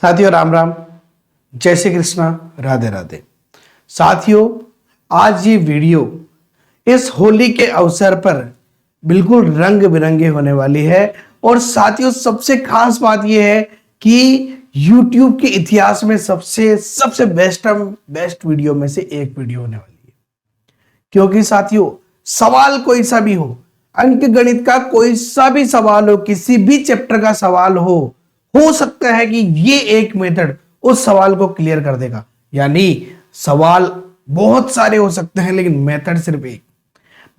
साथियों राम राम, जय श्री कृष्णा, राधे राधे। साथियों आज ये वीडियो इस होली के अवसर पर बिल्कुल रंग बिरंगे होने वाली है। और साथियों सबसे खास बात यह है कि YouTube के इतिहास में सबसे बेस्ट वीडियो में से एक वीडियो होने वाली है। क्योंकि साथियों सवाल कोई सा भी हो, अंक गणित का कोई सा भी सवाल हो, किसी भी चैप्टर का सवाल हो सकता है कि ये एक मेथड उस सवाल को क्लियर कर देगा। यानी सवाल बहुत सारे हो सकते हैं लेकिन मेथड सिर्फ एक।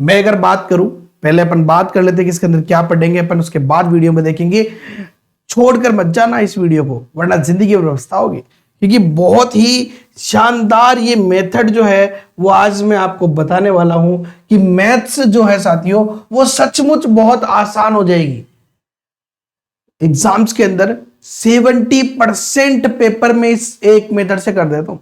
मैं अगर बात करूं, पहले अपन बात कर लेते हैं कि इसके अंदर क्या पढ़ेंगे अपन, उसके बाद वीडियो में देखेंगे। छोड़कर मत जाना इस वीडियो को, वरना जिंदगी में व्यवस्था होगी। क्योंकि बहुत ही शानदार ये मेथड जो है वो आज मैं आपको बताने वाला हूं कि मैथ्स जो है साथियों वो सचमुच बहुत आसान हो जाएगी। एग्जाम्स के अंदर 70% पेपर में इस एक मेथड से कर देता हूं।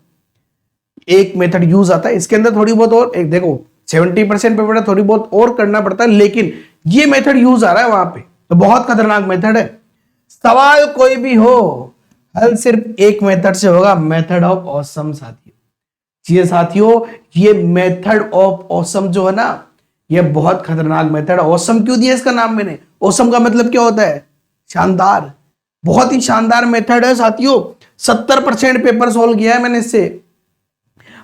एक मेथड यूज आता है, इसके अंदर थोड़ी बहुत और एक देखो 70% पेपर है, थोड़ी बहुत और करना पड़ता है, लेकिन ये मेथड यूज आ रहा है वहां पे, तो बहुत खतरनाक मेथड है। सवाल कोई भी हो, हल सिर्फ एक मेथड से होगा, मेथड ऑफ ऑसम। साथियों ये मेथड ऑफ ऑसम जो है ना, ये बहुत खतरनाक मेथड है। ऑसम क्यों दिया इसका नाम मैंने? ऑसम का मतलब क्या होता है? शानदार। बहुत ही शानदार मेथड है साथियों। 70% पेपर सोल्व किया है मैंने इससे।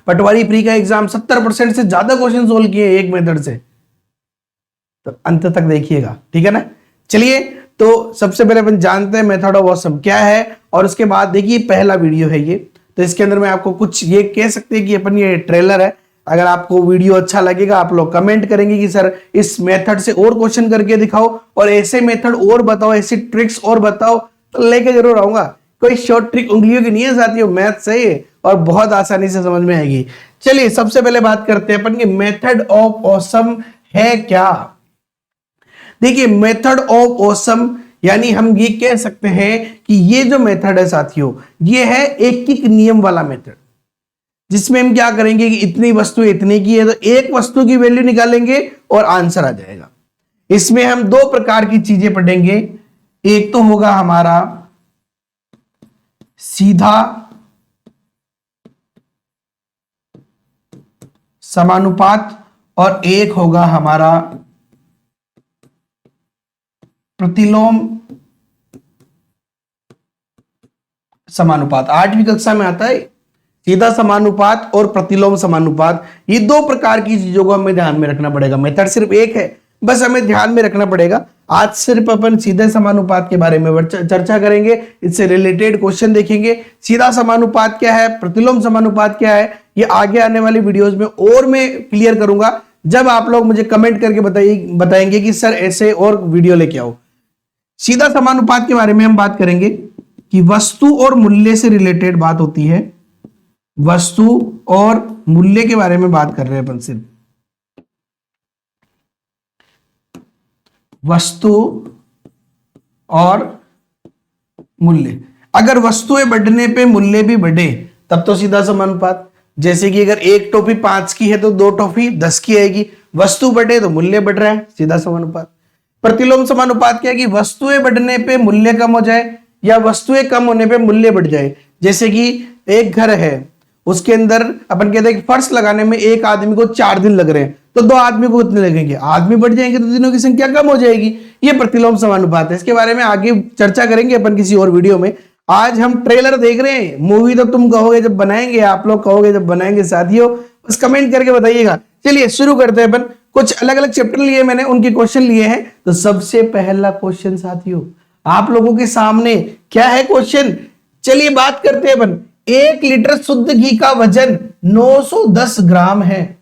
पटवारी प्री का एग्जाम 70% से ज्यादा क्वेश्चन सोल्व किए एक मेथड से। तो अंत तक देखिएगा, ठीक है ना। चलिए तो सबसे पहले अपन जानते हैं मेथड ऑफ ऑसम क्या है, और उसके बाद देखिए पहला वीडियो है ये। तो इसके अंदर मैं आपको कुछ ये कह सकते हैं कि अपन ये ट्रेलर है। अगर आपको वीडियो अच्छा लगेगा आप लोग कमेंट करेंगे कि सर इस मेथड से और क्वेश्चन करके दिखाओ और ऐसे मेथड और बताओ, ऐसी ट्रिक्स और बताओ, तो लेके जरूर आऊंगा। कोई शॉर्ट ट्रिक उंगलियों की नहीं है साथियों, मैथ सही है और बहुत आसानी से समझ में आएगी। चलिए सबसे पहले बात करते हैं अपन की मेथड ऑफ ऑसम है क्या। देखिए मेथड ऑफ ऑसम यानी हम ये कह सकते हैं कि ये जो मेथड है साथियों ये है एक नियम वाला मेथड, जिसमें हम क्या करेंगे कि इतनी वस्तु इतने की है तो एक वस्तु की वैल्यू निकालेंगे और आंसर आ जाएगा। इसमें हम दो प्रकार की चीजें पढ़ेंगे। एक तो होगा हमारा सीधा समानुपात और एक होगा हमारा प्रतिलोम समानुपात। 8वीं कक्षा में आता है सीधा समानुपात और प्रतिलोम समानुपात। ये दो प्रकार की चीजों को हमें ध्यान में रखना पड़ेगा। मेथड सिर्फ एक है, बस हमें ध्यान में रखना पड़ेगा। आज सिर्फ अपन सीधे समानुपात के बारे में चर्चा करेंगे, इससे रिलेटेड क्वेश्चन देखेंगे। सीधा समानुपात क्या है, प्रतिलोम समानुपात क्या है, ये आगे आने वाली वीडियोस में और मैं क्लियर करूंगा, जब आप लोग मुझे कमेंट करके बताएंगे कि सर ऐसे और वीडियो लेके आओ। सीधा समानुपात के बारे में हम बात करेंगे कि वस्तु और मूल्य से रिलेटेड बात होती है। वस्तु और मूल्य के बारे में बात कर रहे हैं अपन, सिर्फ वस्तु और मूल्य। अगर वस्तुएं बढ़ने पे मूल्य भी बढ़े तब तो सीधा समानुपात। जैसे कि अगर एक टॉफी 5 की है तो 2 टॉफी 10 की आएगी। वस्तु बढ़े तो मूल्य बढ़ रहा है, सीधा समानुपात। प्रतिलोम समानुपात क्या है कि वस्तुएं बढ़ने पे मूल्य कम हो जाए या वस्तुएं कम होने पे मूल्य बढ़ जाए। जैसे कि एक घर है, उसके अंदर अपन कहते हैं कि फर्श लगाने में एक आदमी को 4 दिन लग रहे हैं, तो 2 आदमी को कितने लगेंगे? आदमी बढ़ जाएंगे तो दिनों की संख्या कम हो जाएगी। ये प्रतिलोम समानुपात है। इसके बारे में आगे चर्चा करेंगे अपन किसी और वीडियो में। आज हम ट्रेलर देख रहे हैं, मूवी तो तुम कहोगे जब बनाएंगे, आप लोग कहोगे जब बनाएंगे साथियों, बस कमेंट करके बताइएगा। चलिए शुरू करते हैं अपन। कुछ अलग अलग चैप्टर लिए मैंने, उनके क्वेश्चन लिए हैं। तो सबसे पहला क्वेश्चन साथियों आप लोगों के सामने क्या है क्वेश्चन, चलिए बात करते हैं अपन। 1 लीटर शुद्ध घी का वजन 910 ग्राम है।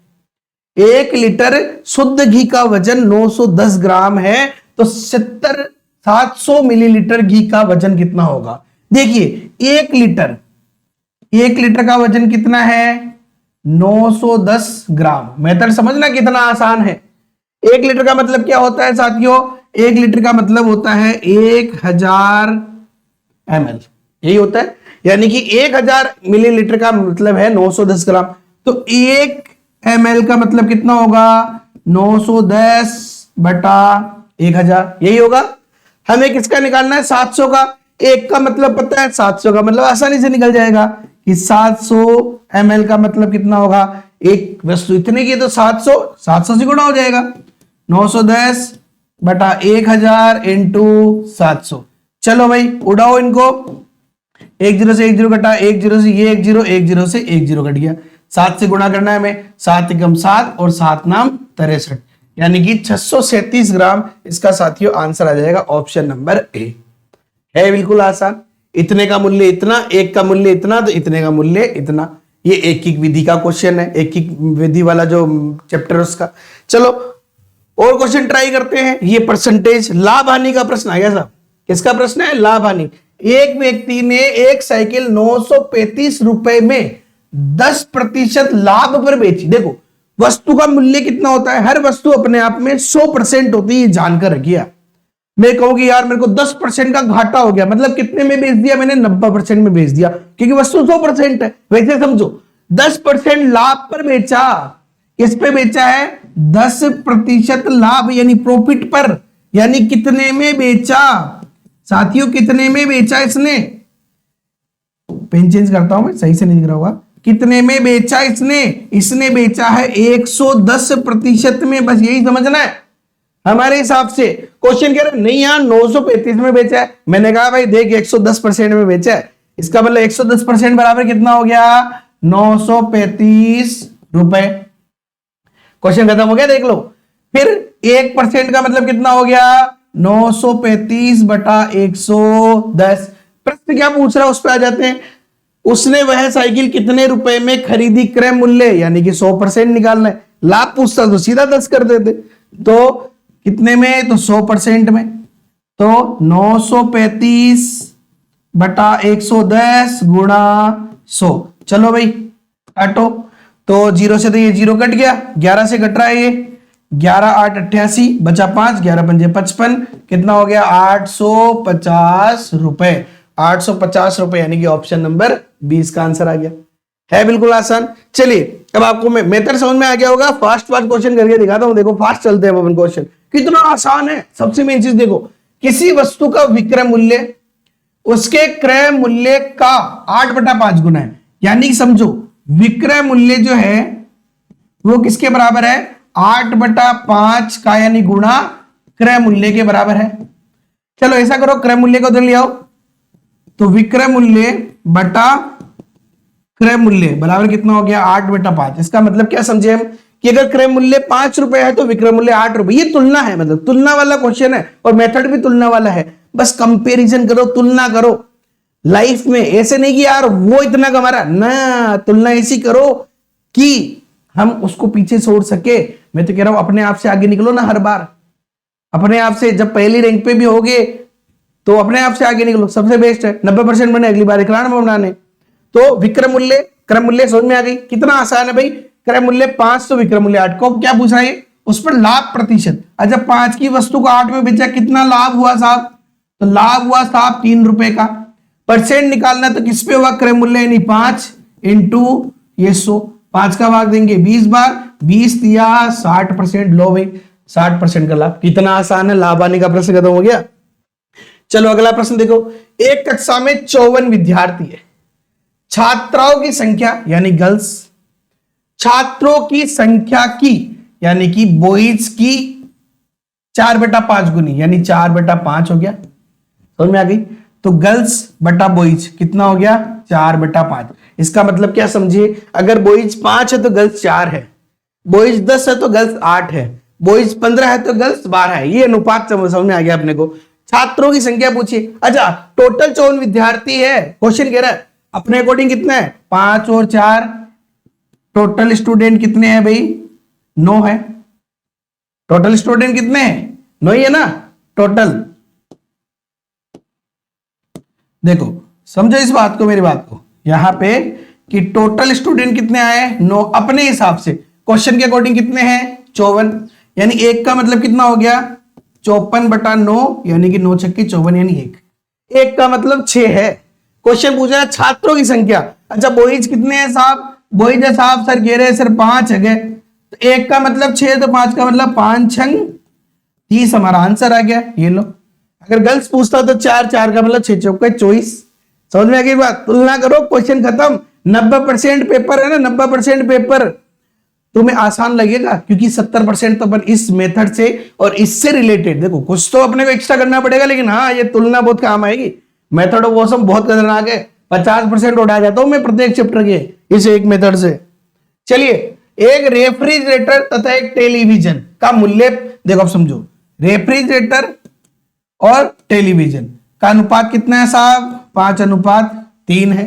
1 लीटर शुद्ध घी का वजन 910 ग्राम है, तो 700 मिलीलीटर घी का वजन कितना होगा? देखिए 1 लीटर का वजन कितना है? 910 ग्राम। मेथड समझना कितना आसान है। 1 लीटर का मतलब क्या होता है साथियों? 1 लीटर का मतलब होता है 1000 ml, यही होता है। यानी कि 1000 मिलीलीटर का मतलब है 910 ग्राम। तो 1 ml का मतलब कितना होगा? 910 बटा 1000, यही होगा। हमें किसका निकालना है? 700 का। एक का मतलब पता है 700 का मतलब आसानी से निकल जाएगा कि 700 ml का मतलब कितना होगा, एक वस्तु इतने की है तो 700 से गुणा हो जाएगा, 910 बटा 1000 इंटू 700। चलो भाई उड़ाओ इनको, 10 से 10 कटा, 10 से ये 10 से 10 कट गया, 7 से गुणा करना है हमें, 7 एकम 7 और 7 नाम 63, यानी कि 637 ग्राम इसका साथियों आंसर आ जाएगा ऑप्शन नंबर ए। है बिल्कुल आसान, इतने का मूल्य इतना, एक का मूल्य इतना, तो इतने का मूल्य इतना। ये एक एक विधि का क्वेश्चन है, एक एक विधि वाला जो चैप्टर उसका। चलो और क्वेश्चन ट्राई करते हैं। ये परसेंटेज लाभ हानि का प्रश्न आ गया साहब। किसका प्रश्न है? लाभ हानि। एक व्यक्ति ने एक साइकिल 935 रुपए में 10% लाभ पर बेची। देखो वस्तु का मूल्य कितना होता है, हर वस्तु अपने आप में 100% होती है, जानकर रखिए। मैं कहूंगी यार मेरे को 10% का घाटा हो गया, मतलब कितने में बेच दिया मैंने? 90% में बेच दिया, क्योंकि वस्तु 100% है। वैसे समझो 10% लाभ पर बेचा, इस पे बेचा है 10% लाभ यानी प्रॉफिट पर, यानी कितने में बेचा साथियों, कितने में बेचा इसने? पेन चेंज करता हूं मैं, सही से नहीं दिख रहा होगा। कितने में बेचा इसने? इसने बेचा है 110% में, बस यही समझना है हमारे हिसाब से। क्वेश्चन कह रहे नहीं यार 935 में बेचा है, मैंने कहा भाई देख 110% में बेचा है, इसका मतलब 110% बराबर कितना हो गया? 935 रुपए। क्वेश्चन खत्म हो गया, देख लो। फिर 1% का मतलब कितना हो गया? 935 बटा 110। प्रश्न क्या पूछ रहा है उस पर आ जाते हैं। उसने वह साइकिल कितने रुपए में खरीदी? क्रय मूल्य यानी कि 100% निकालना है। लाभ पूछता तो सीधा 10 कर देते, तो कितने में? तो 100% में। तो 935 बटा 110 गुणा 100। चलो भाई काटो, तो 0 से तो ये 0 कट गया, 11 से कट रहा है ये, 11 8 88 बचा 5, 11 पंजे 55, कितना हो गया? 850 रुपए। 850 रुपए यानी कि ऑप्शन नंबर 20 का आंसर आ गया। है बिल्कुल आसान। चलिए अब आपको मैं मेथड समझ में आ गया होगा। फास्ट क्वेश्चन करके दिखाता हूं, देखो फास्ट चलते हैं अपन। क्वेश्चन कितना आसान है। सबसे मेन चीज देखो, किसी वस्तु का विक्रय मूल्य उसके क्रय मूल्य का 8/5 गुना है, यानी समझो विक्रय मूल्य जो है वो किसके बराबर है? 8/5 का, यानी गुणा क्रय मूल्य के बराबर है। चलो ऐसा करो, क्रय मूल्य को उधर ले आओ, तो विक्रय मूल्य बटा क्रय मूल्य बराबर कितना हो गया? 8/5। इसका मतलब क्या समझे हम कि अगर क्रय मूल्य 5 रुपए है तो विक्रय मूल्य 8 रुपए। ये तुलना है, मतलब तुलना वाला क्वेश्चन है, और मेथड भी तुलना वाला है। बस कंपैरिजन करो, तुलना करो लाइफ में। ऐसे नहीं कि यार वो इतना कमा रहा ना, तुलना ऐसी करो कि हम उसको पीछे छोड़ सके। मैं तो कह रहा हूं अपने आप से आगे निकलो ना हर बार। अपने आप से जब पहली रैंक पे भी होगे तो अपने आप से आगे निकलो, सबसे बेस्ट है। 90% बने, अगली बार 1 लाख बनाने। तो विक्रय मूल्य क्रय मूल्य समझ में आ गई, कितना आसान है भाई। क्रय मूल्य 5 तो विक्रय मूल्य 8 को क्या पूछ रहा है? उस पर लाभ प्रतिशत। अच्छा 5 की वस्तु को 8 में बेचा, कितना लाभ हुआ साहब? तो लाभ हुआ साहब 3 रुपए का। परसेंट निकालना तो किस पे हुआ? क्रय मूल्य यानी 5 इंटू ये 100, 5 का भाग देंगे 20 बार, 20 दिया 60%। लो भाई 60% का लाभ। कितना आसान है, लाभ आने का प्रश्न खत्म हो गया। चलो अगला प्रश्न देखो। एक कक्षा में 54 विद्यार्थी है, छात्राओं की संख्या यानी गर्ल्स, छात्रों की संख्या की यानी कि बॉयज की 4/5 गुनी, यानी 4/5 हो गया। समझ में आ गई? तो गर्ल्स बटा बॉयज कितना हो गया? 4/5। इसका मतलब क्या समझिए, अगर बॉयज 5 है तो गर्ल्स 4 है, बॉयज 10 है तो गर्ल्स 8 है, बॉयज 15 है तो गर्ल्स 12 है। ये अनुपात समझ में आ गया अपने को। छात्रों की संख्या पूछिए। अच्छा टोटल 54 विद्यार्थी है, क्वेश्चन कह रहा है अपने अकॉर्डिंग कितना है? 5 और 4, टोटल स्टूडेंट कितने हैं भाई? 9 है। टोटल स्टूडेंट कितने हैं? 9 ही है ना टोटल। देखो समझो इस बात को, मेरी बात को यहां पे कि टोटल स्टूडेंट कितने आए? 9। अपने हिसाब से क्वेश्चन के अकॉर्डिंग कितने हैं? 54, यानी एक का मतलब कितना हो गया? 54/9, यानी कि 9 छक्के 54, यानी एक का मतलब 6 है। क्वेश्चन पूछ रहा है छात्रों की संख्या। अच्छा बॉयज कितने हैं साहब? बॉयज है साहब सर कह रहे सर 5 है। तो एक का मतलब 6, तो 5 का मतलब 5 छंग 30 हमारा आंसर आ गया। ये लो अगर गर्ल्स पूछता तो 4 4 का मतलब 6 चौके 24। समझ में आ गई बात? तुलना करो, क्वेश्चन खत्म। 90% पेपर है ना, 90% पेपर तुम्हें आसान लगेगा क्योंकि 70% तो अपन इस मेथड से और इससे रिलेटेड, देखो कुछ तो अपने को एक्स्ट्रा करना पड़ेगा, लेकिन हाँ ये तुलना बहुत काम आएगी। मेथड ऑफ ऑसम बहुत खतरनाक है, 50% उड़ा जाता हूं मैं प्रत्येक चैप्टर के इस एक मेथड से। चलिए, एक रेफ्रिजरेटर तथा एक टेलीविजन का मूल्य देखो, अब समझो, रेफ्रिजरेटर और टेलीविजन का अनुपात कितना है साहब? 5:3 है।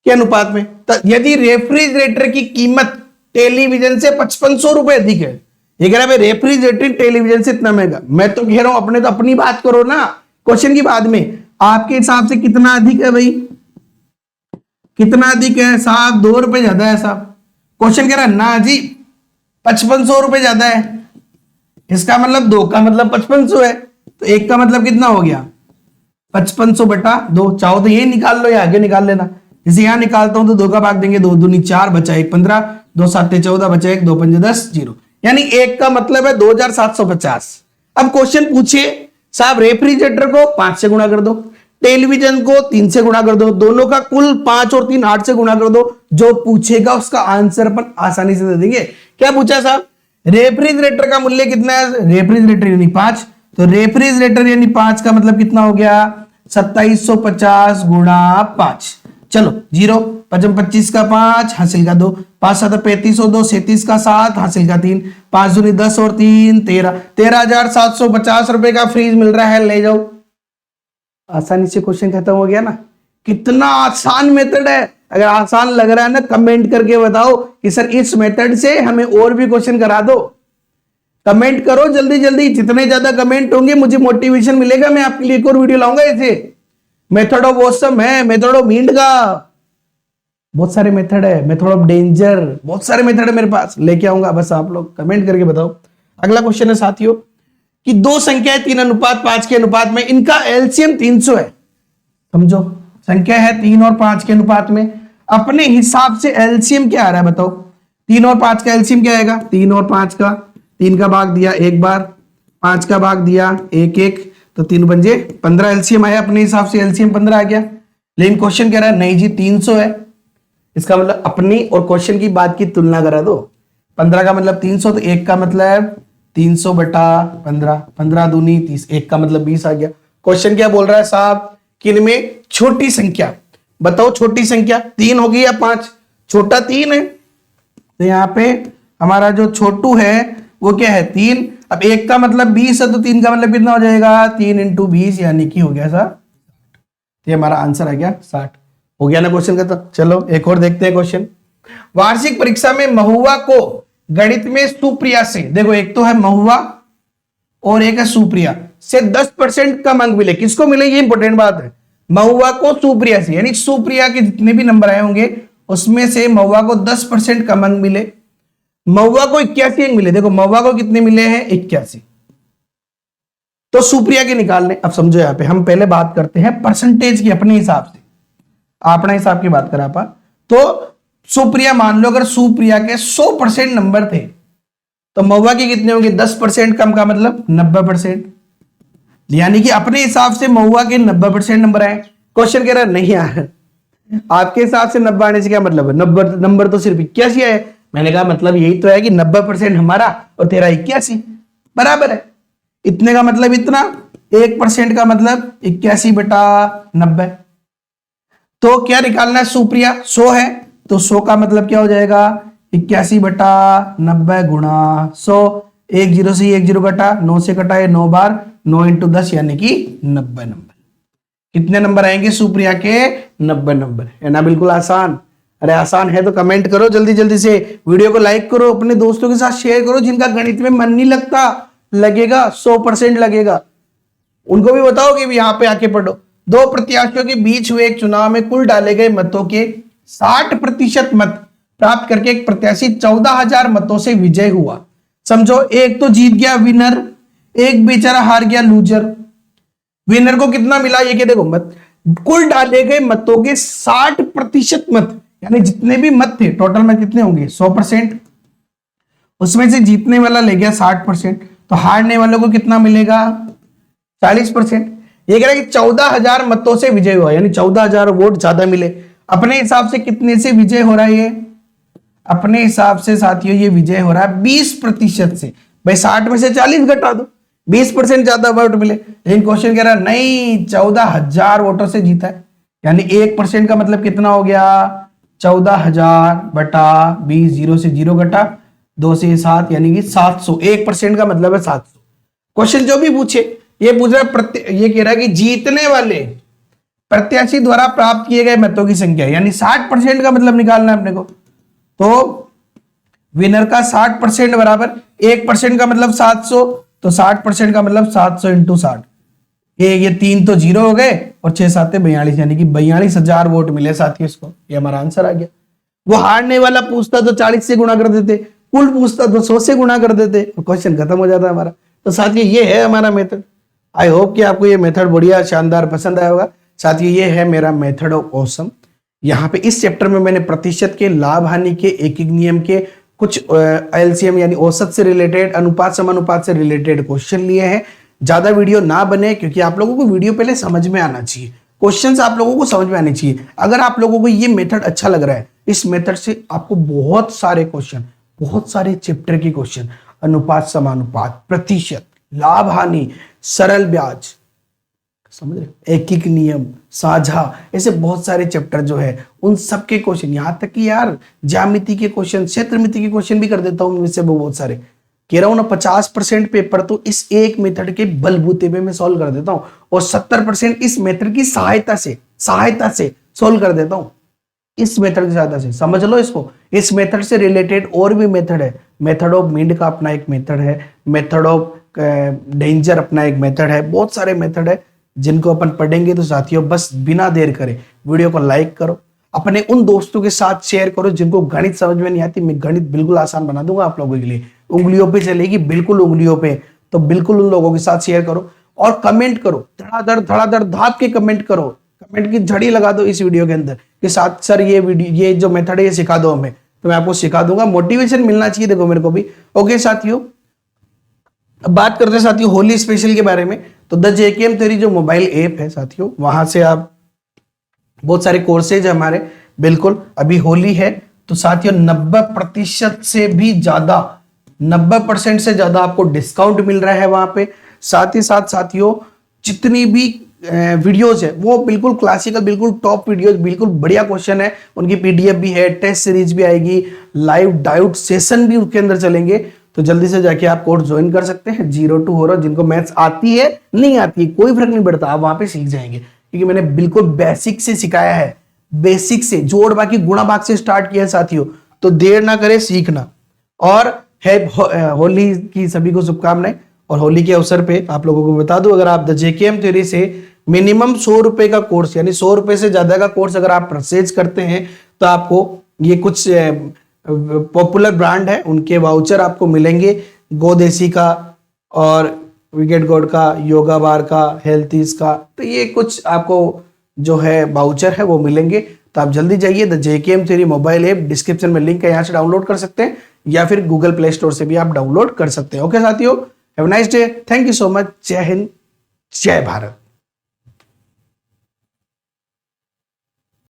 के अनुपात में? तो यदि रेफ्रिजरेटर की कीमत टेलीविजन से 5500 रुपए अधिक है, ये कह रहा है रेफ्रिजरेटर टेलीविजन से इतना महंगा, मैं तो कह रहा हूं अपने तो अपनी बात करो ना, क्वेश्चन की बाद में आपके हिसाब से कितना अधिक है भाई? कितना अधिक है साहब? 2 रुपए ज्यादा है साहब। क्वेश्चन कह रहा है ना जी 5500 रुपए ज्यादा है, इसका मतलब 2 का मतलब 5500 है, तो 1 का मतलब कितना हो गया? 5500 बटा 2। चाहो तो ये निकाल लो या आगे निकाल लेना, जैसे यहां निकालता हूं तो 2 का भाग देंगे, 2 दूनी 4 बचा 1 15, 2 7 14 बचा 1, 2 5 10 0, यानी 1 का मतलब है 2750। अब क्वेश्चन पूछिए साहब रेफ्रिजरेटर को 5 से गुणा कर दो, टेलीविजन को 3 से गुणा कर दो, दोनों का कुल 5 और 3 8 से गुणा कर दो, जो पूछेगा उसका आंसर अपन आसानी से दे देंगे। क्या पूछा साहब? रेफ्रिजरेटर का मूल्य कितना है? रेफ्रिजरेटर यानी 5, तो रेफ्रिजरेटर यानी 5 का मतलब कितना हो गया? 2750 गुणा 5। चलो 0 5 25 का 5 हासिल का 2, 5 7 35 और 2 37 का 7 हासिल का 3, 5 दूनी 10 और 3 13, 13,750 रुपए का फ्रीज मिल रहा है, ले जाओ। आसानी से क्वेश्चन खत्म हो गया ना। कितना आसान मेथड है। अगर आसान लग रहा है ना, कमेंट करके बताओ कि सर इस मेथड से हमें और भी क्वेश्चन करा दो। कमेंट करो जल्दी जल्दी, जितने ज्यादा कमेंट होंगे मुझे मोटिवेशन मिलेगा, मैं आपके लिए एक और वीडियो लाऊंगा। ऐसे मेथड ऑफ ऑसम है, मेथड ऑफ मींड का बहुत सारे मेथड है, मेथड ऑफ डेंजर, बहुत सारे मेथड है मेरे पास, लेके आऊंगा। बस आप लोग कमेंट करके बताओ। अगला क्वेश्चन है साथियों कि दो संख्याएं 3:5 के अनुपात में, इनका एलसीएम 300 है। समझो, संख्या है 3 और 5 के अनुपात में, अपने हिसाब से एलसीएम क्या आ रहा है बताओ? 3 और 5 का एलसीएम क्या आएगा? 3 और 5 का, 3 का भाग दिया एक बार, 5 का भाग दिया 1 1, तो 3 पंजे 15 एलसीएम आया। अपने हिसाब से एलसीएम 15 आ गया, लेकिन क्वेश्चन कह रहा है नहीं जी 300 है। इसका मतलब अपनी और क्वेश्चन की बात की तुलना करा दो। 15 का मतलब 300, तो 1 का मतलब 300 बटा 15, 15 दूनी 30, 1 का मतलब 20 आ गया। क्वेश्चन क्या बोल रहा है साहब कि इनमें छोटी संख्या बताओ, छोटी संख्या 3 होगी या 5? छोटा 3 है, तो यहाँ पे हमारा जो छोटू है वो क्या है? 3। अब 1 का मतलब 20 है, तो 3 का मतलब कितना हो जाएगा? 3 × 20 यानी कि हो गया साहब, ये हमारा आंसर आ गया 60। हो गया ना क्वेश्चन का? तो चलो एक और देखते हैं क्वेश्चन। वार्षिक परीक्षा में महुआ को गणित में सुप्रिया से, देखो एक तो है महुआ और एक है सुप्रिया से 10% कम अंक मिले। किसको मिले? ये इंपॉर्टेंट बात है। महुआ को सुप्रिया से, यानी सुप्रिया के जितने भी नंबर आए होंगे उसमें से महुआ को 10% कम अंक मिले। महुआ को 81 अंक मिले। देखो महुआ को कितने मिले हैं? 81। तो सुप्रिया के निकालने। अब समझो, यहां पे हम पहले बात करते हैं परसेंटेज की, अपने हिसाब से, अपना हिसाब की बात करा अपन। तो सुप्रिया मान लो अगर सुप्रिया के 100% नंबर थे, तो महुआ के कितने होंगे? 10% कम का मतलब 90%, यानी कि अपने हिसाब से महुआ के 90% नंबर आए। क्वेश्चन कह रहा है नहीं यार, आपके हिसाब से 90 आने से क्या मतलब है? नंबर तो सिर्फ 81 है। मैंने कहा मतलब यही तो है कि 90% हमारा और तेरा 81 बराबर है। इतने का मतलब इतना, 1% का मतलब 81 बटा 90। तो क्या निकालना है? सुप्रिया 100 है, तो 100 का मतलब क्या हो जाएगा? 81 बटा 90 गुणा 100। 1 0 से 1 0 कटा, 9 से कटा 9 बार, 9 × 10 यानी कि 90 नंबर। कितने नंबर आएंगे सुप्रिया के? 90 नंबर। है ना बिल्कुल आसान? अरे आसान है तो कमेंट करो जल्दी जल्दी से, वीडियो को लाइक करो, अपने दोस्तों के साथ शेयर करो जिनका गणित में मन नहीं लगता, लगेगा 100% लगेगा, उनको भी बताओ कि यहाँ पे आके पढ़ो। दो प्रत्याशियों के बीच हुए एक चुनाव में कुल डाले गए मतों के 60% मत प्राप्त करके एक प्रत्याशी 14,000 मतों से विजय हुआ। समझो, एक तो जीत गया विनर, एक बेचारा हार गया लूजर। विनर को कितना मिला? ये क्या देखो, मत कुल डाले गए मतों के 60% मत, यानी जितने भी मत थे टोटल में कितने होंगे? 100%। उसमें से जीतने वाला ले गया 60%, तो हारने वालों को कितना मिलेगा? 40%। ये कह रहा है कि 14,000 मतों से विजय हुआ, यानी 14,000 वोट ज्यादा मिले। अपने हिसाब से कितने से विजय हो रहा है ये? अपने हिसाब से साथियों ये विजय हो रहा है 20% से। भाई 60 में से 40 घटा दो, 20% ज्यादा वोट मिले। लेकिन क्वेश्चन कह रहा है नहीं, 14,000 वोटों से जीता है, यानी 1% का मतलब कितना हो गया? 14,000 बटा 20, 0 से 0 घटा, 2 से 7, यानी कि 700। 1% का मतलब है 700। क्वेश्चन जो भी पूछे, ये पूछ रहा है ये कह रहा है कि जीतने वाले प्रत्याशी द्वारा प्राप्त किए गए मतों की संख्या, यानी 60% का मतलब निकालना है अपने को। तो विनर का 60% बराबर 1% का मतलब 700, तो 60% का मतलब 700 इंटू 60। ये 3 तो 0 हो गए और 6 7 42, यानी कि 42,000 वोट मिले साथियों इसको। ये हमारा आंसर आ गया। वो हारने वाला पूछता तो 40 से गुणा कर देते, कुल पूछता तो 100 से गुणा कर देते, क्वेश्चन खत्म हो जाता हमारा। तो साथियों ये है हमारा मेथड। आई होप कि आपको ये मेथड बढ़िया शानदार पसंद आया होगा। साथियों ये है मेरा मेथड ऑफ ऑसम। यहाँ पे इस चैप्टर में मैंने प्रतिशत के, लाभ हानि के, एक एक नियम के, कुछ एलसीएम यानी औसत से रिलेटेड, अनुपात समानुपात से रिलेटेड क्वेश्चन लिए हैं। ज्यादा वीडियो ना बने क्योंकि आप लोगों को वीडियो पहले समझ में आना चाहिए, क्वेश्चंस आप लोगों को समझ में आने चाहिए। अगर आप लोगों को ये मेथड अच्छा लग रहा है, इस मेथड से आपको बहुत सारे क्वेश्चन, बहुत सारे चैप्टर के क्वेश्चन, अनुपात समानुपात, प्रतिशत, लाभ हानि, सरल ब्याज, समझ रहे, एक एक नियम, साझा, ऐसे बहुत सारे चैप्टर जो है उन सब के क्वेश्चन, यहां तक कि यार ज्यामिति के क्वेश्चन, क्षेत्रमिति के क्वेश्चन भी कर देता हूं इनसे बहुत सारे। कह रहा हूं ना 50% पेपर तो इस एक मेथड के बलबूते पे मैं सॉल्व कर देता हूं, और 70% इस मेथड की सहायता से सॉल्व कर देता हूं। इस मेथड की सहायता से समझ लो इसको। इस मेथड से रिलेटेड और भी मेथड है। मेथड ऑफ मीड का अपना एक मेथड है, मेथड ऑफ डेंजर अपना एक मेथड है, बहुत सारे मेथड है जिनको अपन पढ़ेंगे। तो साथियों बस बिना देर करे वीडियो को लाइक करो, अपने उन दोस्तों के साथ शेयर करो जिनको गणित समझ में नहीं आती। मैं गणित बिल्कुल आसान बना दूंगा आप लोगों के लिए, उंगलियों पे चलेगी, बिल्कुल उंगलियों पे। तो बिल्कुल उन लोगों के साथ शेयर करो और कमेंट करो, धड़ाधड़ धाप के कमेंट करो, कमेंट की झड़ी लगा दो इस वीडियो के अंदर कि साथ सर ये वीडियो, ये जो मेथड है ये सिखा दो हमें, तो मैं आपको सिखा दूंगा। मोटिवेशन मिलना चाहिए देखो मेरे को भी। ओके साथियों, अब बात करते हैं साथियों होली स्पेशल के बारे में। तो द जेकेएम थ्योरी जो मोबाइल ऐप है साथियों, वहां से आप बहुत सारे कोर्सेज है हमारे। बिल्कुल अभी होली है तो साथियों 90% से भी ज्यादा, 90% से ज्यादा आपको डिस्काउंट मिल रहा है वहां पे। साथ ही साथ साथियों जितनी भी वीडियोस है वो बिल्कुल क्लासिकल, बिल्कुल टॉप वीडियोस, बिल्कुल बढ़िया क्वेश्चन है। उनकी पीडीएफ भी है, टेस्ट सीरीज भी आएगी, लाइव डाउट सेशन भी उसके अंदर चलेंगे। तो जल्दी से जाके आप कोर्स ज्वाइन कर सकते हैं। 0 to HORO, जिनको मैथ्स आती है नहीं आती है कोई फर्क नहीं पड़ता, आप वहां पे सीख जाएंगे क्योंकि मैंने बिल्कुल बेसिक से सिखाया है, बेसिक से, जोड़ बाकी गुणा भाग से स्टार्ट किया है साथियों। तो देर ना करे सीखना। और है होली की सभी को शुभकामनाएं। और होली के अवसर पे आप लोगों को बता दूं, अगर आप द जेकेएम थ्योरी से मिनिमम 100 रुपए का कोर्स, यानी 100 रुपए से ज्यादा का कोर्स अगर आप परचेज करते हैं तो आपको ये कुछ पॉपुलर ब्रांड है उनके वाउचर आपको मिलेंगे। गोदेसी का और विकेट गॉड का, योगा बार का, हेल्थीज का, तो ये कुछ आपको जो है वाउचर है वो मिलेंगे। तो आप जल्दी जाइए, the JKM theory mobile app, description में लिंक है, यहाँ से डाउनलोड कर सकते हैं या फिर गूगल प्ले स्टोर से भी आप डाउनलोड कर सकते हैं। ओके साथियों, have a nice day, thank you so much, जय हिंद, जय भारत।